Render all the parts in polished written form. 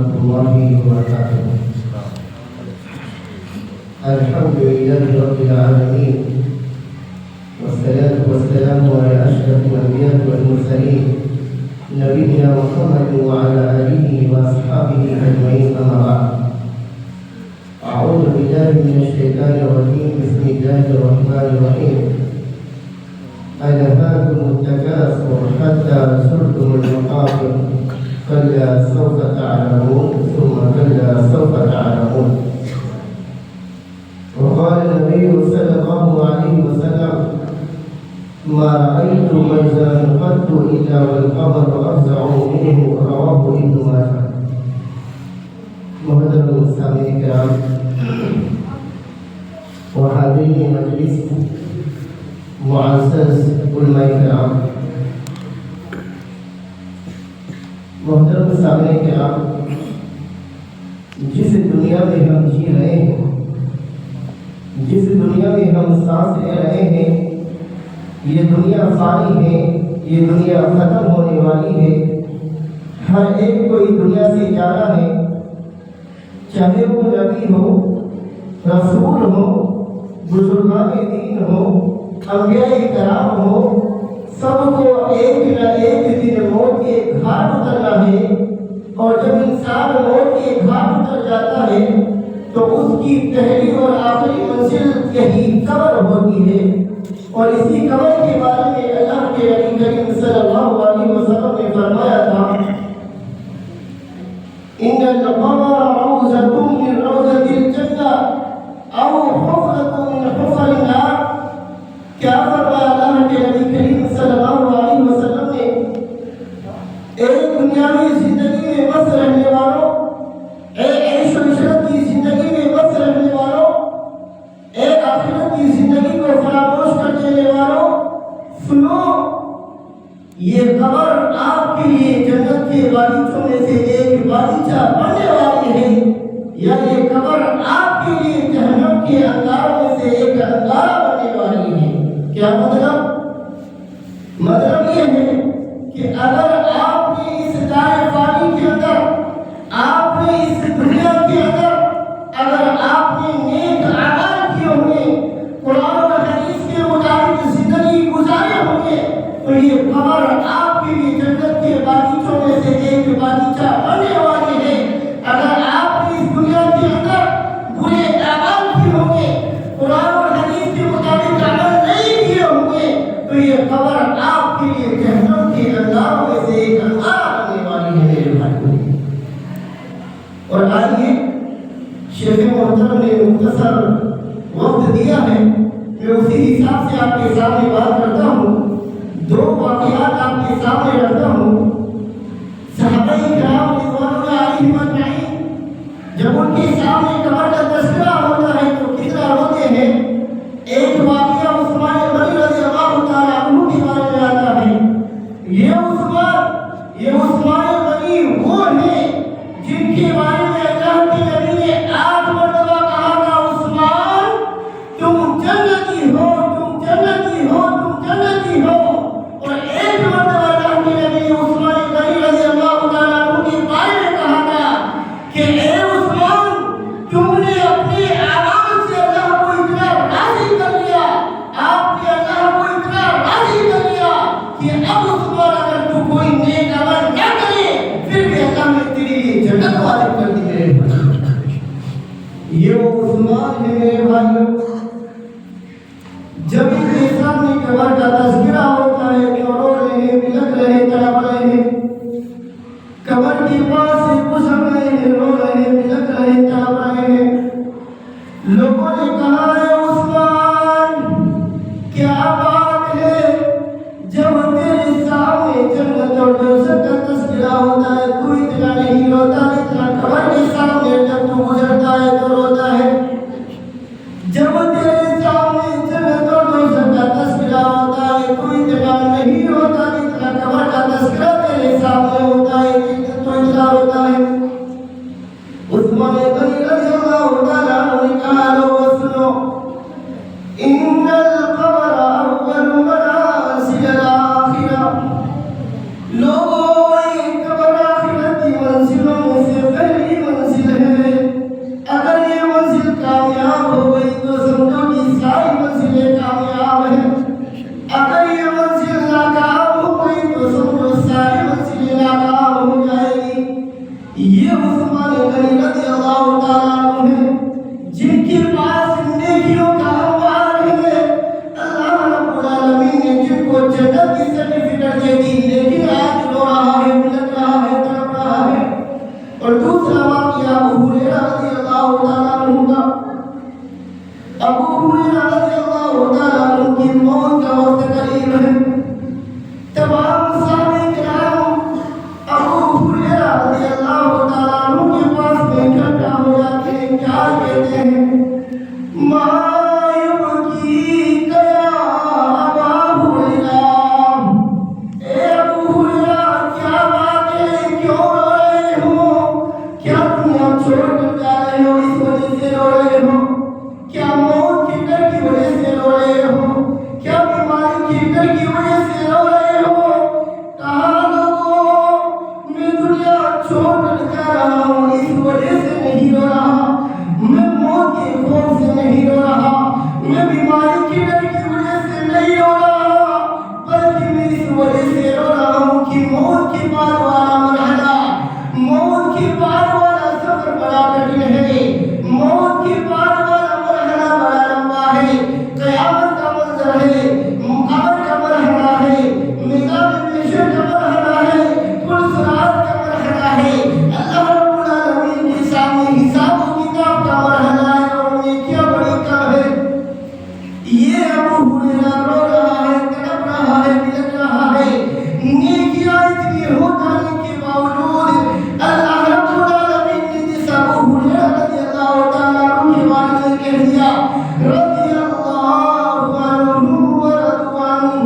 ورحمة الله وبركاته. الحمد لله رب العالمين، والصلاة والسلام على أشرف الأنبياء والمرسلين نبينا محمد وعلى آله وأصحابه أجمعين، أما بعد. أعوذ بالله من الشيطان الرجيم، بسم الله الرحمن الرحيم. ألهاكم التكاثر حتى زرتم المقابر، كلا سوف تعلمون ثم كلا سوف تعلمون. وقال النبي صلى الله عليه وسلم: ما رأيت منزلا قط إلا والقمر أفزع منه، رواه ابن ماجه. محترم سامعین کرام و حاضرین مجلس معزز علماء کرام، محترم سامعین کرام، جس دنیا میں ہم جی رہے ہیں، جس دنیا میں ہم سانس لے رہے ہیں، یہ دنیا فانی ہے، یہ دنیا ختم ہونے والی ہے۔ ہر ایک کو اس دنیا سے جانا ہے، چاہے وہ نبی ہو، رسول ہو، بزرگان دین ہو، انبیاء کرام ہو، سب کو ایک نہ ایک دن موت کے گھاٹ اترنا ہے۔ اور جب انسان موت کے گھاٹ اتر جاتا ہے تو اس کی پہلی اور آخری منزل یہی قبر ہوتی ہے۔ اور اسی قبر کے بارے میں اللہ کے نبی کریم صلی اللہ علیہ وسلم نے فرمایا تھا: ان القبر روضۃ من روضۃ الجنہ او حفرۃ من حفر النار۔ کیا فرمایا اللہ کے نبی کریم صلی اللہ علیہ وسلم نے؟ ایک دنیاوی زندگی میں بس رہنے والوں، ایک عیش و عشرت کی زندگی میں بس رہنے والوں، ایک آخرت کی زندگی کو فراموش کر دینے والوں، سنو، یہ قبر آپ کے لیے جنت کے باغیچوں میں سے ایک باغیچہ بننے والی ہے، یا یہ قبر آپ کے لیے جہنم کے انگاروں میں سے ایک انگارہ بننے والی ہے۔ کیا مطلب یہ ہے کہ اگر آپ نے اس دار فانی کے اندر، آپ نے اس دنیا کے اندر اگر آپ نے نیک اعمال کیے ہوں گے، قرآن و حدیث کے مطابق زندگی گزارے ہوں گے، تو یہ قبر آپ کے لیے جنت کے باغیچوں میں سے ایک باغیچہ بننے والی ہے۔ اگر آپ نے اس دنیا کے اندر برے اعمال کیے ہوں گے، قرآن اور حدیث کے مطابق عمل نہیں کیے ہوں گے، تو یہ قبر آپ کے لیے جہنم کے انگاروں میں سے ایک انگارہ بننے والی ہے میرے بھائی۔ اور آئیے، شیخ محترم نے مختصر وقت دیا ہے، میں اسی حساب سے آپ کے سامنے بات کرتا ہوں۔ دو واقعات آپ کے سامنے رکھتا ہوں۔ صحابہ کرام رضوان اللہ علیہم اجمعین جب ان کے سامنے قبر کا تذکرہ ہوتا ہے تو کتنا روتے ہیں۔ ایک واقعہ عثمان غنی رضی اللہ تعالیٰ عنہ کے بارے میں آتا ہے۔ یہ عثمان غنی وہ ہیں جن کے بارے میں اللہ کے نبی نے 8 مرتبہ کہا تھا: عثمان تم جنتی ہو، تم جنتی ہو، تم جنتی ہو۔ اور ایک مرتبہ اللہ کے نبی نے عثمان غنی رضی اللہ تعالیٰ عنہ کے بارے میں کہا تھا کہ اے عثمان، تم نے اپنے اعمال سے اللہ کو اتنا راضی کر لیا، آپ نے اللہ کو اتنا راضی کر لیا کہ اب عثمان اگر تو کوئی نیک عمل نہ کرے پھر بھی اللہ نے تیرے لیے جنت واجب کر دی میرے بھائی۔ یہ وہ عثمان ہے میرے بھائیوں۔ جب ان کے سامنے قبر کا تذکرہ ہوتا ہے تو رو رہے ہیں، بلک رہے ہیں، تڑپ رہے ہیں، قبر کے پاس سے گزر رہے ہیں، رو رہے ہیں، بلک رہے ہیں، تڑپ رہے ہیں۔ لوگوں نے کہا: ہے عثمان، کیا بات ہے؟ جب تیرے سامنے جنت اور دوزخ کا تذکرہ ہوتا ہے تو اتنا نہیں روتا، اتنا قبر کے سامنے جب تو گزرتا ہے تو روتا ہے۔ جب تیرے سامنے جنت اور دوزخ کا تذکرہ ہوتا ہے تو اتنا نہیں روتا، اتنا قبر کا تذکرہ تیرے سامنے ہوتا ہے تو اتنا روتا ہے۔ یہ عثمان غنی رضی اللہ تعالیٰ عنہ ہیں جن کے پاس نیکیوں کا انبار ہے. اللہ رب العالمین نے جن کو جنت کی سرٹیفکیٹ دے دی، لیکن آج رو رہا ہے، بلک رہا ہے، تڑپ رہا ہے. اور دوسرا واقعہ ابو ہریرہ رضی اللہ تعالیٰ عنہ کا. ابو ہریرہ رضی اللہ تعالیٰ عنہ کی موت کا وقت قریب ہے. تمام صحابہ کرام ابو ہریرہ رضی اللہ تعالیٰ عنہ کے پاس میں اکٹھا ہو جاتے ہیں. کیا کہتے ہیں؟ ما یبکیک یا ابا ہریرہ، اے ابو ہریرہ کیا بات ہے، کیوں رو رہے ہو؟ کیا دنیا چھوڑ کر جا رہے ہو اس وجہ سے رو رہے ہو؟ کیا موت کے ڈر کی وجہ سے رو رہے ہو؟ کیا بیماری کے ڈر کی وجہ سے رو رہے ہو؟ کہا لوگوں میں دنیا چھوڑ کر جا رہا ہوں اس وجہ سے نہیں رو رہا، میں موت کے خوف سے نہیں رو رہا، میں بیماری کے ڈر کی وجہ سے نہیں رو رہا، بلکہ میں اس وجہ سے رو رہا ہوں کہ موت کے بعد والا مرحلہ، موت کے بعد والا سفر بڑا کٹھن ہے، موت کے بعد والا مرحلہ بڑا لمبا ہے. قیامت کا منظر ہے، قبر کا مرحلہ ہے، میدان محشر کا مرحلہ ہے، پل صراط کا مرحلہ ہے، اللہ رب العالمین کے سامنے حساب و کتاب کا مرحلہ ہے، اور نیکیاں بڑی کم ہے. یہ ابو ہریرہ رو رہا ہے، تڑپ رہا ہے، بلک رہا ہے. نیکیاں اتنی ہو جانے کے باوجود اللہ رب العالمین نے جس ابو ہریرہ رضی اللہ تعالیٰ عنہ کے بارے میں کہہ دیا رضی اللہ عنہ ورضوا عنہ،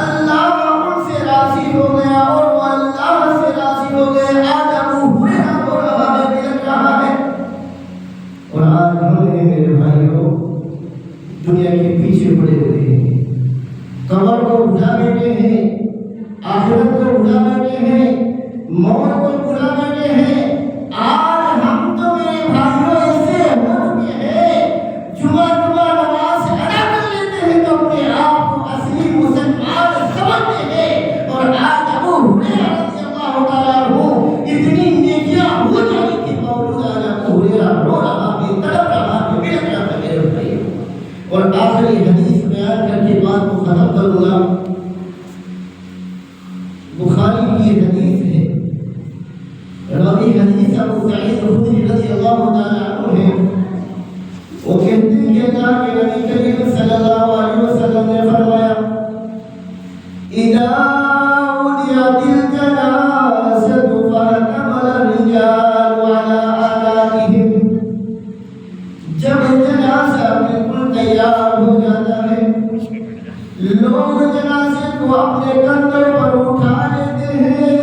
اللہ ان سے راضی ہو گیا اور وہ اللہ سے راضی ہو گئے. آج ابو ہریرہ رو رہا ہے، بلک رہا ہے. اور آج ہم نے میرے بھائیوں دنیا کے پیچھے پڑے ہوئے ہیں، قبر کو بھلا بیٹھے ہیں، آخرت کو بھلا بیٹھے ہیں، موت کو بھلا بیٹھے ہیں. آج ہم تو میرے بھائیوں ایسے ہو چکے ہیں، جمعہ نماز ادا کر لیتے ہیں تو اپنے آپ کو اصلی مسلمان سمجھتے ہیں. اور آج ابو ہریرہ رضی اللہ تعالیٰ عنہ اتنی نیکیاں ہو جانے کے باوجود آج ابو ہریرہ رو رہا ہے، تڑپ رہا ہے، بلک رہا ہے میرے بھائیوں. اور آخری حدیث بیان کر کے بات کو ختم کروں گا. بخاری کی حدیث ہے، راوی حدیث ابو سعید خدری رضی اللہ تعالیٰ عنہ ہے. وہ کہتے ہیں کہ اللہ کے نبی کریم صلی اللہ علیہ وسلم نے فرمایا اذا وضعت الجنازة فاحتمل الرجال على آلاتهم، جب جنازہ بالکل تیار ہو جاتا ہے لوگ جنازے کو اپنے کندھوں پر اٹھا لیتے ہیں.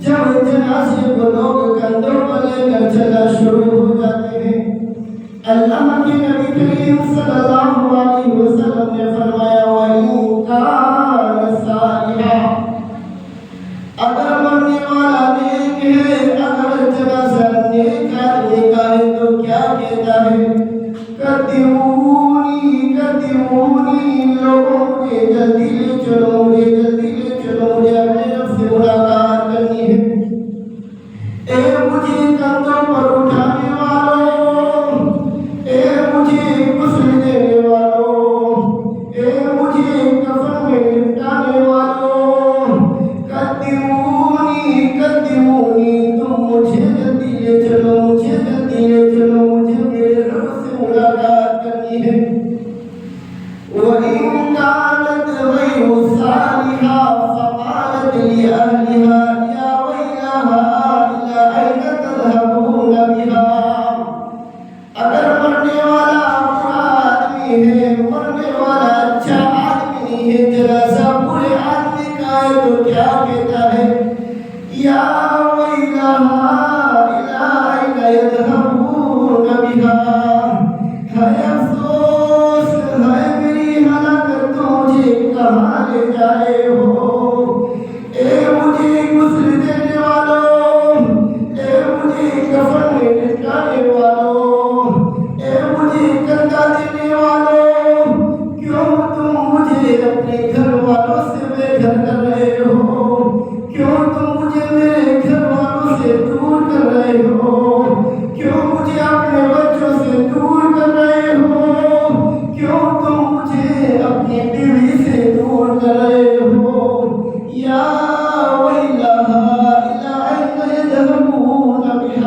جب جنازے کو لوگ کندھوں پر لے کر چلنا شروع ہو جاتے ہیں، اللہ کے نبی کریم صلی اللہ علیہ وسلم نے فرمایا وَإِن كَانَ صَالِحًا، اگر مرنے والا نیک ہے، اگر جنازہ نیک آدمی کا ہے تو کیا کہتا ہے؟ قدمونی قدمونی، لوگوں مجھے جلدی لے چلو، مجھے جلدی لے چلو، مجھے اپنے رب سے ملاقات کرنی ہے. اے مجھے کندھوں پر اٹھانے والوں، اے مجھے غسل دینے والوں، اے مجھے کفن میں لپٹانے والوں، قدمونی قدمونی، تم مجھے جلدی لے چلو، مجھے جلدی لے چلو، مجھے میرے رب سے ملاقات کرنی ہے. وَإِن كَانَتْ غَيْرُ صَالِحَةٍ فَقَالَتْ لِأَهْلِهَا يَا وَيْلَهَا إِلَىٰ أَيْنَ تَذْهَبُونَ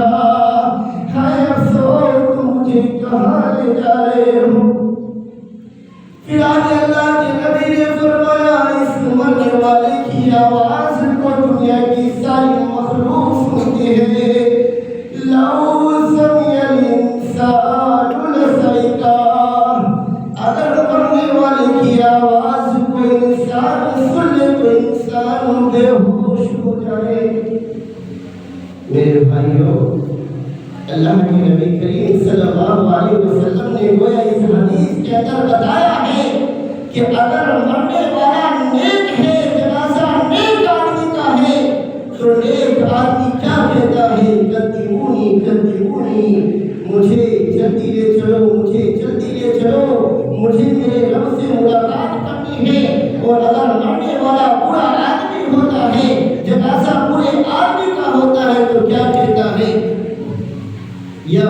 پوچھا ہائے افسوس تم مجھے کہاں لے جا رہے ہو؟ پھر آج اللہ کے نبی نے فرمایا اس مرنے والے کی آواز کو دنیا کی ساری مخلوق سنتی ہے، لو سمع الانسان لصعقا، اگر مرنے والے کی آواز کوئی انسان سن لے تو انسان بے ہوش ہو جائے۔ میرے بھائیوں، اللہ کے نبی کریم صلی اللہ علیہ وسلم نے گویا اس حدیث کے اندر بتایا ہے کہ اگر مرنے والا نیک ہے، جنازہ نیک آدمی کا ہے، تو نیک آدمی کیا کہتا ہے؟ قدمونی قدمونی، مجھے جلدی لے چلو، مجھے جلدی لے چلو، مجھے میرے رب سے ملاقات کرنی ہے۔ اور اگر مرنے والا برا آدمی ہوتا ہے، جنازہ برے آدمی کا ہوتا ہے، تو کیا کہتا ہے؟ یا